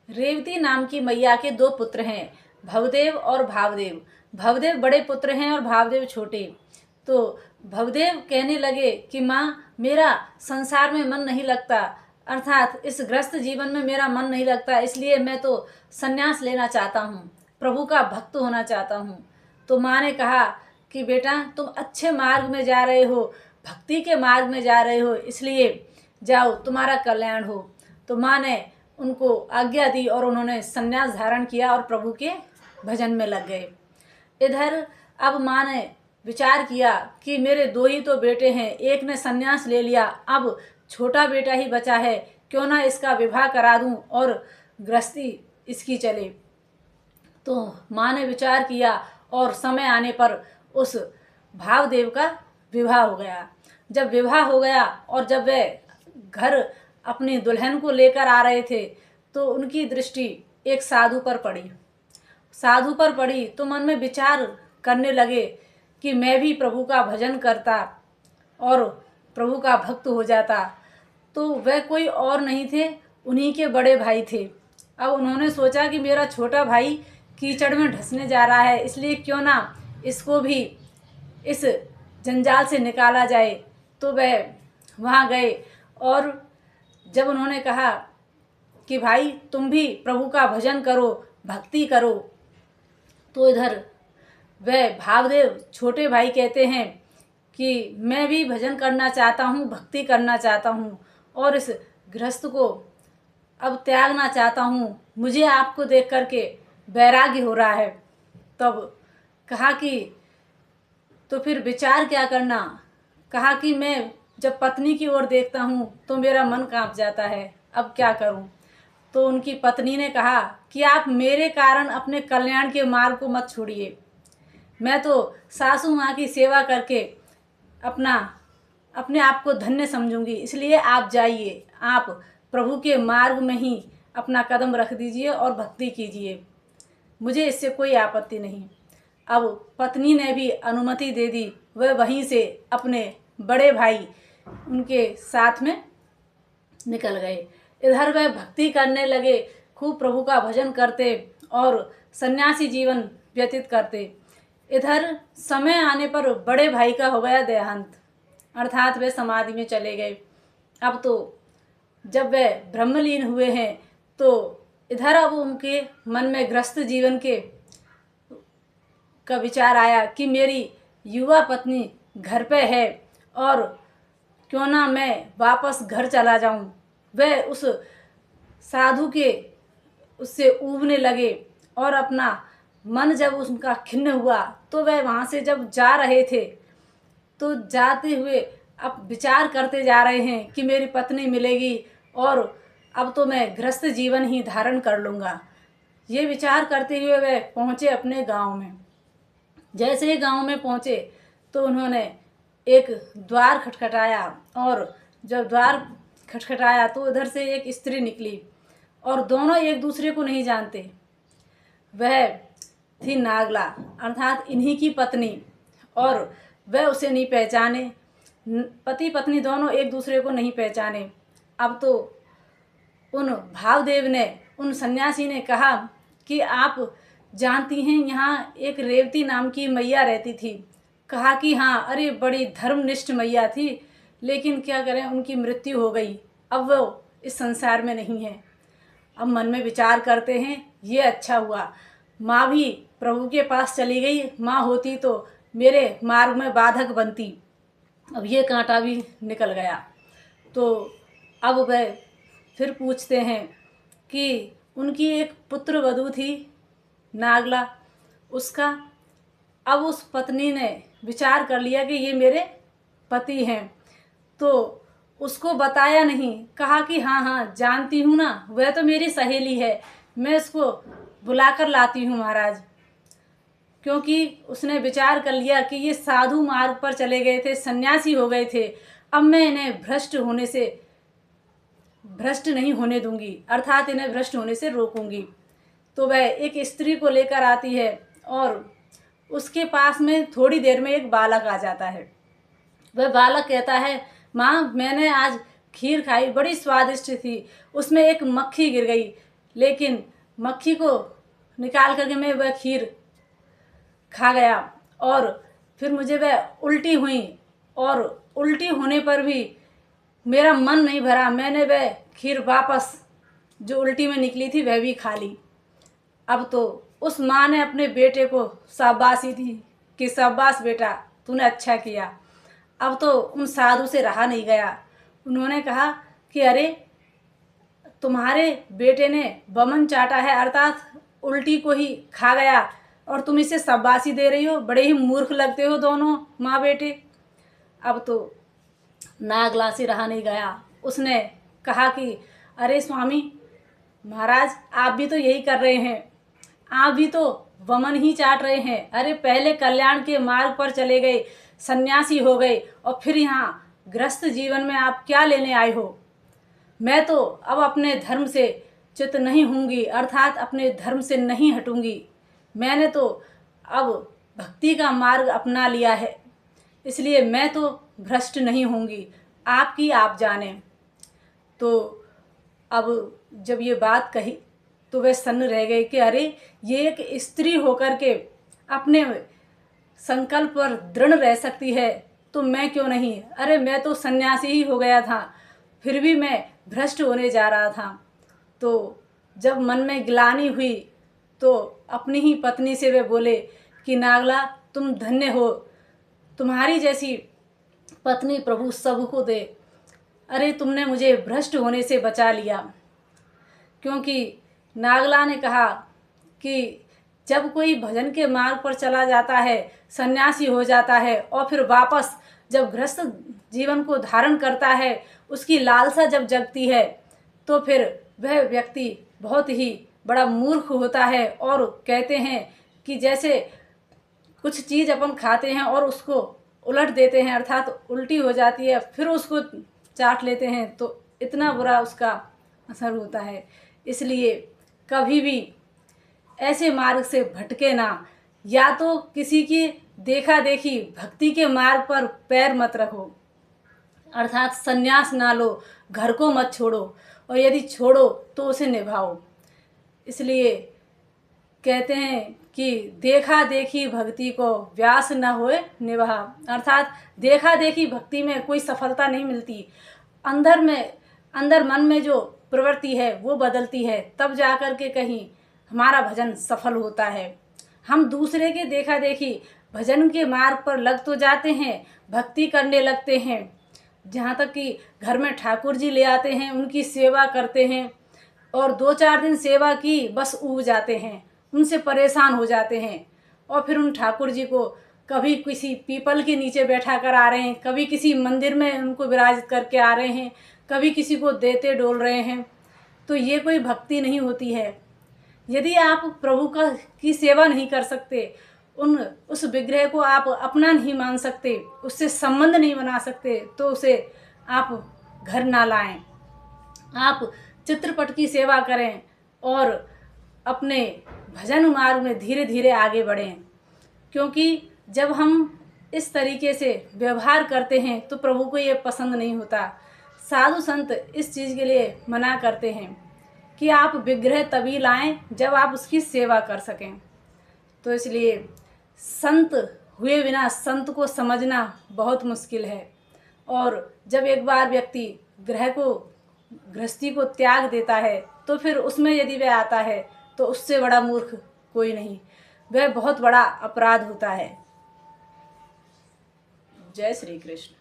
रेवती नाम की मैया के दो पुत्र हैं, भवदेव और भावदेव। भवदेव बड़े पुत्र हैं और भावदेव छोटे। तो भवदेव कहने लगे कि माँ, मेरा संसार में मन नहीं लगता, अर्थात इस ग्रस्त जीवन में मेरा मन नहीं लगता, इसलिए मैं तो संन्यास लेना चाहता हूँ, प्रभु का भक्त होना चाहता हूँ। तो माँ ने कहा कि बेटा, तुम अच्छे मार्ग में जा रहे हो, भक्ति के मार्ग में जा रहे हो, इसलिए जाओ, तुम्हारा कल्याण हो। तो माँ ने उनको आज्ञा दी और उन्होंने संन्यास धारण किया और प्रभु के भजन में लग गए। इधर अब माँ ने विचार किया कि मेरे दो ही तो बेटे हैं, एक ने संन्यास ले लिया, अब छोटा बेटा ही बचा है, क्यों ना इसका विवाह करा दूं और गृहस्थी इसकी चले। तो माँ ने विचार किया और समय आने पर उस भावदेव का विवाह हो गया। जब विवाह हो गया और जब वे घर अपनी दुल्हन को लेकर आ रहे थे तो उनकी दृष्टि एक साधु पर पड़ी। साधु पर पड़ी तो मन में विचार करने लगे कि मैं भी प्रभु का भजन करता और प्रभु का भक्त हो जाता। तो वह कोई और नहीं थे, उन्हीं के बड़े भाई थे। अब उन्होंने सोचा कि मेरा छोटा भाई कीचड़ में धंसने जा रहा है, इसलिए क्यों ना इसको भी इस जंजाल से निकाला जाए। तो वह वहाँ गए और जब उन्होंने कहा कि भाई, तुम भी प्रभु का भजन करो, भक्ति करो, तो इधर वह भावदेव छोटे भाई कहते हैं कि मैं भी भजन करना चाहता हूँ, भक्ति करना चाहता हूँ और इस गृहस्थ को अब त्यागना चाहता हूँ, मुझे आपको देख करके वैराग्य हो रहा है। तब कहा कि तो फिर विचार क्या करना। कहा कि मैं जब पत्नी की ओर देखता हूँ तो मेरा मन कांप जाता है, अब क्या करूँ। तो उनकी पत्नी ने कहा कि आप मेरे कारण अपने कल्याण के मार्ग को मत छोड़िए, मैं तो सासू माँ की सेवा करके अपने आप को धन्य समझूंगी, इसलिए आप जाइए, आप प्रभु के मार्ग में ही अपना कदम रख दीजिए और भक्ति कीजिए, मुझे इससे कोई आपत्ति नहीं। अब पत्नी ने भी अनुमति दे दी। वह वहीं से अपने बड़े भाई उनके साथ में निकल गए। इधर वह भक्ति करने लगे, खूब प्रभु का भजन करते और सन्यासी जीवन व्यतीत करते। इधर समय आने पर बड़े भाई का हो गया देहांत, अर्थात वे समाधि में चले गए। अब तो जब वे ब्रह्मलीन हुए हैं तो इधर अब उनके मन में गृहस्थ जीवन का विचार आया कि मेरी युवा पत्नी घर पे है और क्यों ना मैं वापस घर चला जाऊं। वह उस साधु के उससे ऊबने लगे और अपना मन जब उनका खिन्न हुआ तो वह वहाँ से जब जा रहे थे तो जाते हुए अब विचार करते जा रहे हैं कि मेरी पत्नी मिलेगी और अब तो मैं गृहस्थ जीवन ही धारण कर लूँगा। ये विचार करते हुए वह पहुँचे अपने गांव में। जैसे ही गांव में पहुँचे तो उन्होंने एक द्वार खटखटाया और जब द्वार खटखटाया तो उधर से एक स्त्री निकली और दोनों एक दूसरे को नहीं जानते। वह थी नागला, अर्थात इन्हीं की पत्नी, और वह उसे नहीं पहचाने। पति पत्नी दोनों एक दूसरे को नहीं पहचाने। अब तो उन भावदेव ने, उन सन्यासी ने कहा कि आप जानती हैं यहाँ एक रेवती नाम की मैया रहती थी। कहा कि हाँ, अरे बड़ी धर्मनिष्ठ मैया थी, लेकिन क्या करें, उनकी मृत्यु हो गई, अब वो इस संसार में नहीं है। अब मन में विचार करते हैं, ये अच्छा हुआ, माँ भी प्रभु के पास चली गई, माँ होती तो मेरे मार्ग में बाधक बनती। अब ये कांटा भी निकल गया। तो अब वह फिर पूछते हैं कि उनकी एक पुत्र वधू थी नागला, उसका अब उस पत्नी ने विचार कर लिया कि ये मेरे पति हैं, तो उसको बताया नहीं। कहा कि हाँ हाँ जानती हूँ ना, वह तो मेरी सहेली है, मैं इसको बुलाकर लाती हूँ महाराज। क्योंकि उसने विचार कर लिया कि ये साधु मार्ग पर चले गए थे, सन्यासी हो गए थे, अब मैं इन्हें भ्रष्ट नहीं होने दूंगी, अर्थात इन्हें भ्रष्ट होने से रोकूंगी। तो वह एक स्त्री को लेकर आती है और उसके पास में थोड़ी देर में एक बालक आ जाता है। वह बालक कहता है, माँ मैंने आज खीर खाई, बड़ी स्वादिष्ट थी, उसमें एक मक्खी गिर गई, लेकिन मक्खी को निकाल करके मैं वह खीर खा गया और फिर मुझे वह उल्टी हुई और उल्टी होने पर भी मेरा मन नहीं भरा। मैंने वह खीर वापस जो उल्टी में निकली थी वह भी खा ली। अब तो उस माँ ने अपने बेटे को शाबाशी दी कि शाबाश बेटा, तूने अच्छा किया। अब तो उन साधु से रहा नहीं गया। उन्होंने कहा कि अरे तुम्हारे बेटे ने बमन चाटा है, अर्थात उल्टी को ही खा गया, और तुम इसे शाबाशी दे रही हो। बड़े ही मूर्ख लगते हो दोनों माँ बेटे। अब तो नागला से रहा नहीं गया। उसने कहा कि अरे स्वामी महाराज, आप भी तो यही कर रहे हैं, आप भी तो वमन ही चाट रहे हैं। अरे पहले कल्याण के मार्ग पर चले गए, सन्यासी हो गए, और फिर यहाँ गृहस्थ जीवन में आप क्या लेने आए हो। मैं तो अब अपने धर्म से च्युत नहीं होंगी, अर्थात अपने धर्म से नहीं हटूंगी। मैंने तो अब भक्ति का मार्ग अपना लिया है, इसलिए मैं तो भ्रष्ट नहीं होंगी, आपकी आप जाने। तो अब जब ये बात कही तो वे सन्न रह गए कि अरे ये एक स्त्री होकर के अपने संकल्प पर दृढ़ रह सकती है, तो मैं क्यों नहीं। अरे मैं तो सन्यासी ही हो गया था, फिर भी मैं भ्रष्ट होने जा रहा था। तो जब मन में ग्लानि हुई तो अपनी ही पत्नी से वे बोले कि नागला, तुम धन्य हो, तुम्हारी जैसी पत्नी प्रभु सबको दे। अरे तुमने मुझे भ्रष्ट होने से बचा लिया। क्योंकि नागला ने कहा कि जब कोई भजन के मार्ग पर चला जाता है, सन्यासी हो जाता है, और फिर वापस जब गृहस्थ जीवन को धारण करता है, उसकी लालसा जब जगती है, तो फिर वह व्यक्ति बहुत ही बड़ा मूर्ख होता है। और कहते हैं कि जैसे कुछ चीज़ अपन खाते हैं और उसको उलट देते हैं, अर्थात उल्टी हो जाती है, फिर उसको चाट लेते हैं, तो इतना बुरा उसका असर होता है। इसलिए कभी भी ऐसे मार्ग से भटके ना, या तो किसी की देखा देखी भक्ति के मार्ग पर पैर मत रखो, अर्थात संन्यास ना लो, घर को मत छोड़ो, और यदि छोड़ो तो उसे निभाओ। इसलिए कहते हैं कि देखा देखी भक्ति को व्यास न होए निभा, अर्थात देखा देखी भक्ति में कोई सफलता नहीं मिलती। अंदर मन में जो प्रवृत्ति है वो बदलती है, तब जाकर के कहीं हमारा भजन सफल होता है। हम दूसरे के देखा देखी भजन के मार्ग पर लग तो जाते हैं, भक्ति करने लगते हैं, जहाँ तक कि घर में ठाकुर जी ले आते हैं, उनकी सेवा करते हैं, और 2-4 दिन सेवा की बस ऊब जाते हैं, उनसे परेशान हो जाते हैं, और फिर उन ठाकुर जी को कभी किसी पीपल के नीचे बैठा कर आ रहे हैं, कभी किसी मंदिर में उनको विराजित करके आ रहे हैं, कभी किसी को देते डोल रहे हैं। तो ये कोई भक्ति नहीं होती है। यदि आप प्रभु की सेवा नहीं कर सकते, उस विग्रह को आप अपना नहीं मान सकते, उससे संबंध नहीं बना सकते, तो उसे आप घर ना लाएं। आप चित्रपट की सेवा करें और अपने भजन मार्ग में धीरे धीरे आगे बढ़ें। क्योंकि जब हम इस तरीके से व्यवहार करते हैं तो प्रभु को ये पसंद नहीं होता। साधु संत इस चीज़ के लिए मना करते हैं कि आप विग्रह तभी लाएं जब आप उसकी सेवा कर सकें। तो इसलिए संत हुए बिना संत को समझना बहुत मुश्किल है। और जब एक बार व्यक्ति गृहस्थी को त्याग देता है, तो फिर उसमें यदि वह आता है तो उससे बड़ा मूर्ख कोई नहीं, वह बहुत बड़ा अपराध होता है। जय श्री कृष्ण।